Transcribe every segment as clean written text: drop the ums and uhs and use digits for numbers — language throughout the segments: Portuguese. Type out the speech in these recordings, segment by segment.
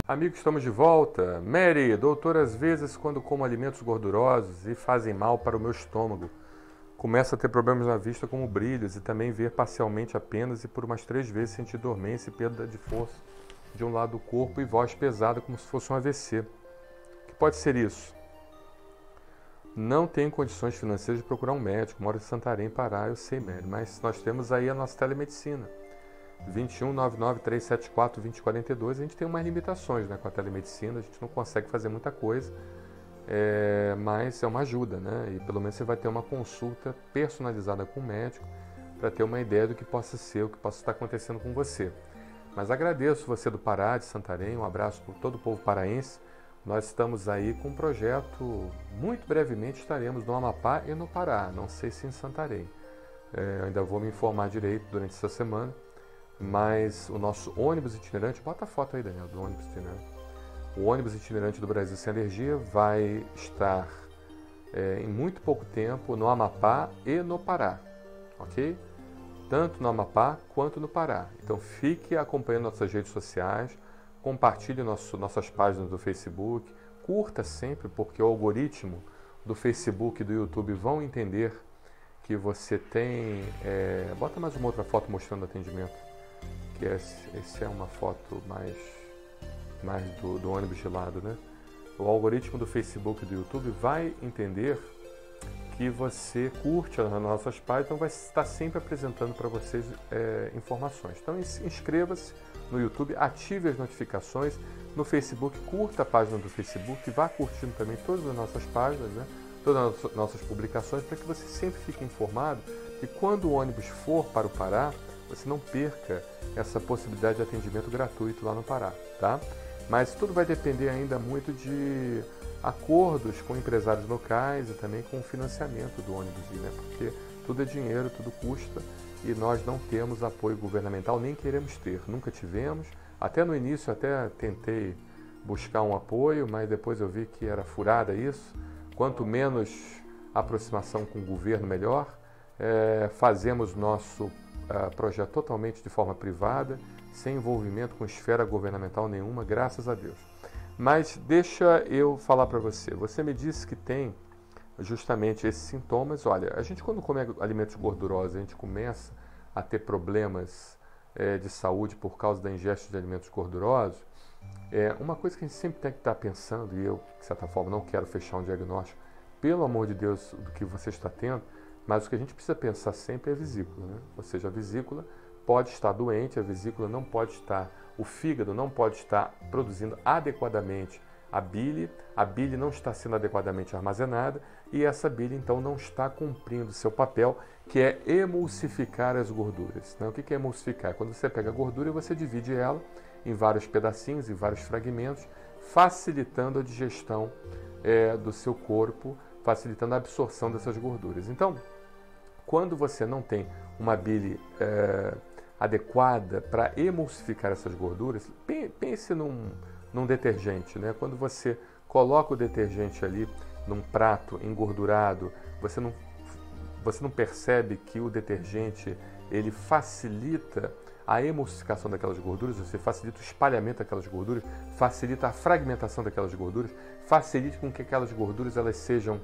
Amigos, estamos de volta. Mary, doutor, às vezes quando como alimentos gordurosos e fazem mal para o meu estômago, começo a ter problemas na vista como brilhos e também ver parcialmente apenas e por umas 3 vezes sentir dormência e perda de força de um lado do corpo e voz pesada como se fosse um AVC. O que pode ser isso? Não tenho condições financeiras de procurar um médico, moro em Santarém, Pará, eu sei, Mary, mas nós temos aí a nossa telemedicina. 21 99 374 2042. A gente tem umas limitações, né, com a telemedicina, a gente não consegue fazer muita coisa, mas é uma ajuda, né? E pelo menos você vai ter uma consulta personalizada com o médico para ter uma ideia do que possa ser, o que possa estar acontecendo com você. Mas agradeço você do Pará, de Santarém, um abraço por todo o povo paraense. Nós estamos aí com um projeto, muito brevemente estaremos no Amapá e no Pará, não sei se em Santarém. Ainda vou me informar direito durante essa semana. Mas o nosso ônibus itinerante, bota a foto aí, Daniel, do ônibus itinerante. O ônibus itinerante do Brasil Sem Alergia vai estar em muito pouco tempo no Amapá e no Pará, ok? Tanto no Amapá quanto no Pará. Então fique acompanhando nossas redes sociais, compartilhe nossas páginas do Facebook, curta sempre, porque o algoritmo do Facebook e do YouTube vão entender que você tem... bota mais uma outra foto mostrando o atendimento. Que esse é uma foto mais do ônibus de lado, né? O algoritmo do Facebook e do YouTube vai entender que você curte as nossas páginas, então vai estar sempre apresentando para vocês informações. Então inscreva-se no YouTube, ative as notificações, no Facebook curta a página do Facebook, vá curtindo também todas as nossas páginas, né? Todas as nossas publicações, para que você sempre fique informado e quando o ônibus for para o Pará, você não perca essa possibilidade de atendimento gratuito lá no Pará, tá? Mas tudo vai depender ainda muito de acordos com empresários locais e também com o financiamento do ônibus, né? Porque tudo é dinheiro, tudo custa e nós não temos apoio governamental, nem queremos ter, nunca tivemos. Até no início até tentei buscar um apoio, mas depois eu vi que era furada isso. Quanto menos aproximação com o governo, melhor. Fazemos nosso projeto totalmente de forma privada, sem envolvimento com esfera governamental nenhuma, graças a Deus. Mas deixa eu falar para você. Você me disse que tem justamente esses sintomas. Olha, a gente quando come alimentos gordurosos, a gente começa a ter problemas de saúde por causa da ingesta de alimentos gordurosos. Uma coisa que a gente sempre tem que estar pensando, e eu, de certa forma, não quero fechar um diagnóstico, pelo amor de Deus, do que você está tendo, mas o que a gente precisa pensar sempre é a vesícula, né? Ou seja, a vesícula pode estar doente, a vesícula não pode estar, o fígado não pode estar produzindo adequadamente a bile não está sendo adequadamente armazenada e essa bile então não está cumprindo seu papel, que é emulsificar as gorduras, né? O que é emulsificar? Quando você pega a gordura e você divide ela em vários pedacinhos, em vários fragmentos, facilitando a digestão do seu corpo, facilitando a absorção dessas gorduras. Então, quando você não tem uma bile adequada para emulsificar essas gorduras, pense num detergente, né? Quando você coloca o detergente ali num prato engordurado, você não percebe que o detergente ele facilita a emulsificação daquelas gorduras, você facilita o espalhamento daquelas gorduras, facilita a fragmentação daquelas gorduras, facilita com que aquelas gorduras elas sejam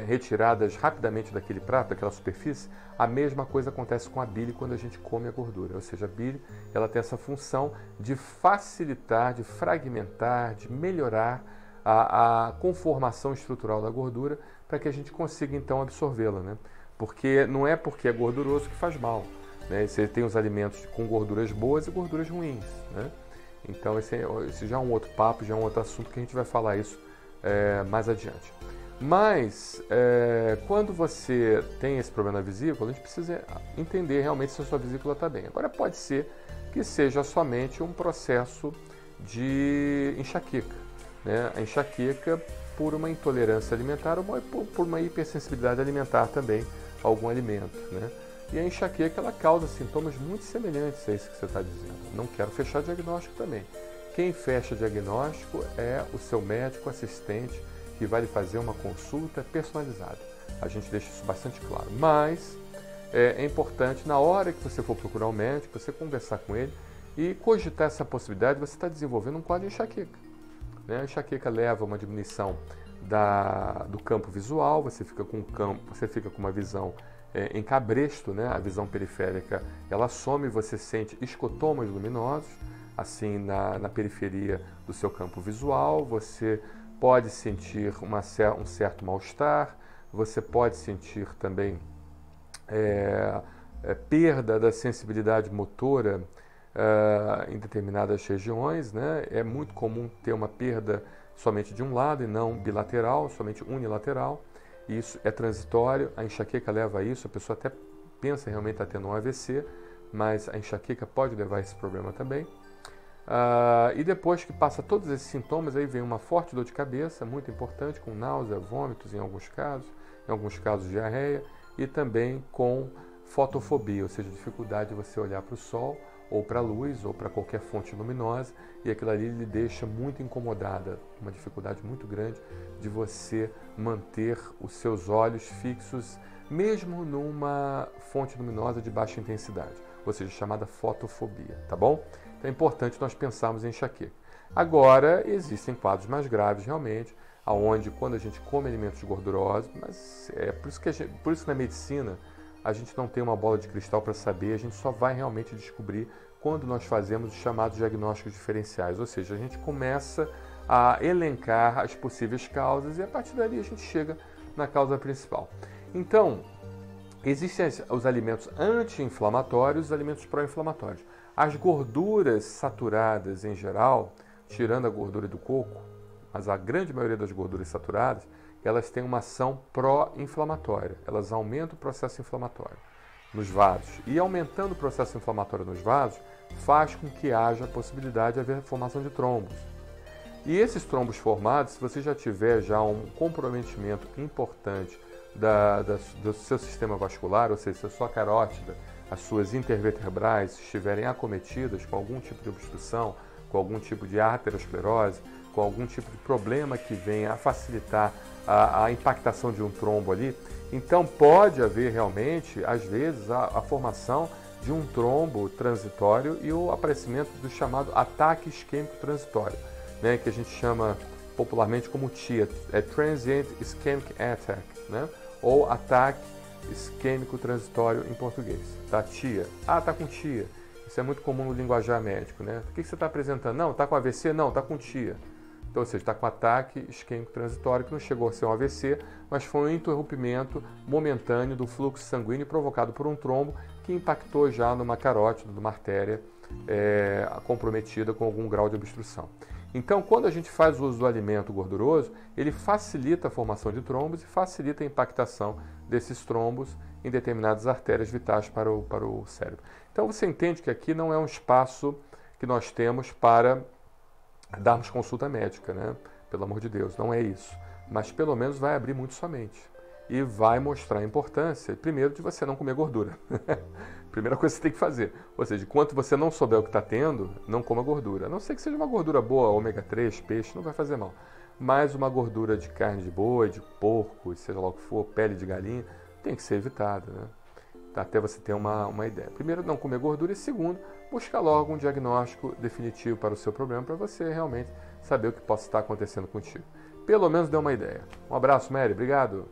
retiradas rapidamente daquele prato, daquela superfície. A mesma coisa acontece com a bile quando a gente come a gordura, ou seja, a bile ela tem essa função de facilitar, de fragmentar, de melhorar a conformação estrutural da gordura para que a gente consiga então absorvê-la, né? Porque não é porque é gorduroso que faz mal, né? Você tem os alimentos com gorduras boas e gorduras ruins, né? Então esse já é um outro papo, já é um outro assunto que a gente vai falar isso mais adiante. Mas, quando você tem esse problema na vesícula, a gente precisa entender realmente se a sua vesícula está bem. Agora, pode ser que seja somente um processo de enxaqueca, né? A enxaqueca por uma intolerância alimentar ou por uma hipersensibilidade alimentar também a algum alimento, né? E a enxaqueca ela causa sintomas muito semelhantes a isso que você está dizendo. Não quero fechar diagnóstico também. Quem fecha diagnóstico é o seu médico assistente, que vai lhe fazer uma consulta personalizada. A gente deixa isso bastante claro. Mas é importante, na hora que você for procurar um médico, você conversar com ele E cogitar essa possibilidade, você está desenvolvendo um quadro de enxaqueca. Né? A enxaqueca leva a uma diminuição do campo visual, você fica com uma visão em cabresto, né? A visão periférica ela some, você sente escotomas luminosos, assim na periferia do seu campo visual, você pode sentir um certo mal-estar, você pode sentir também perda da sensibilidade motora em determinadas regiões, né? É muito comum ter uma perda somente de um lado e não bilateral, somente unilateral. Isso é transitório, a enxaqueca leva a isso, a pessoa até pensa realmente estar tendo um AVC, mas a enxaqueca pode levar a esse problema também. E depois que passa todos esses sintomas, aí vem uma forte dor de cabeça, muito importante, com náusea, vômitos em alguns casos diarreia, e também com fotofobia, ou seja, dificuldade de você olhar para o sol, ou para a luz, ou para qualquer fonte luminosa, e aquilo ali lhe deixa muito incomodada, uma dificuldade muito grande de você manter os seus olhos fixos, mesmo numa fonte luminosa de baixa intensidade, ou seja, chamada fotofobia, tá bom? Então é importante nós pensarmos em enxaqueca. Agora, existem quadros mais graves realmente, aonde quando a gente come alimentos gordurosos, mas é por isso que na medicina a gente não tem uma bola de cristal para saber, a gente só vai realmente descobrir quando nós fazemos os chamados diagnósticos diferenciais, ou seja, a gente começa a elencar as possíveis causas e a partir dali a gente chega na causa principal. Então, existem os alimentos anti-inflamatórios e os alimentos pró-inflamatórios. As gorduras saturadas em geral, tirando a gordura do coco, mas a grande maioria das gorduras saturadas, elas têm uma ação pró-inflamatória. Elas aumentam o processo inflamatório nos vasos. E aumentando o processo inflamatório nos vasos, faz com que haja a possibilidade de haver formação de trombos. E esses trombos formados, se você já tiver um comprometimento importante do seu sistema vascular, ou seja, se a sua carótida, as suas intervertebrais estiverem acometidas com algum tipo de obstrução, com algum tipo de aterosclerose, com algum tipo de problema que venha a facilitar a impactação de um trombo ali, então pode haver realmente, às vezes, a formação de um trombo transitório e o aparecimento do chamado ataque isquêmico transitório, né, que a gente chama popularmente como TIA, Transient Ischemic Attack, né, ou ataque isquêmico transitório em português, tá? TIA. Tá com TIA. Isso é muito comum no linguajar médico, né? O que você está apresentando? Não, está com AVC? Não, está com TIA. Então, ou seja, está com ataque isquêmico transitório, que não chegou a ser um AVC, mas foi um interrompimento momentâneo do fluxo sanguíneo provocado por um trombo que impactou já numa carótida, numa artéria comprometida com algum grau de obstrução. Então, quando a gente faz uso do alimento gorduroso, ele facilita a formação de trombos e facilita a impactação desses trombos em determinadas artérias vitais para o cérebro. Então, você entende que aqui não é um espaço que nós temos para darmos consulta médica, né? Pelo amor de Deus, não é isso. Mas pelo menos vai abrir muito sua mente e vai mostrar a importância, primeiro, de você não comer gordura. Primeira coisa que você tem que fazer. Ou seja, enquanto você não souber o que está tendo, não coma gordura. A não ser que seja uma gordura boa, ômega 3, peixe, não vai fazer mal. Mas uma gordura de carne de boi, de porco, seja lá o que for, pele de galinha, tem que ser evitada, né? Até você ter uma ideia. Primeiro, não comer gordura e segundo, buscar logo um diagnóstico definitivo para o seu problema, para você realmente saber o que possa estar acontecendo contigo. Pelo menos dê uma ideia. Um abraço, Mary. Obrigado.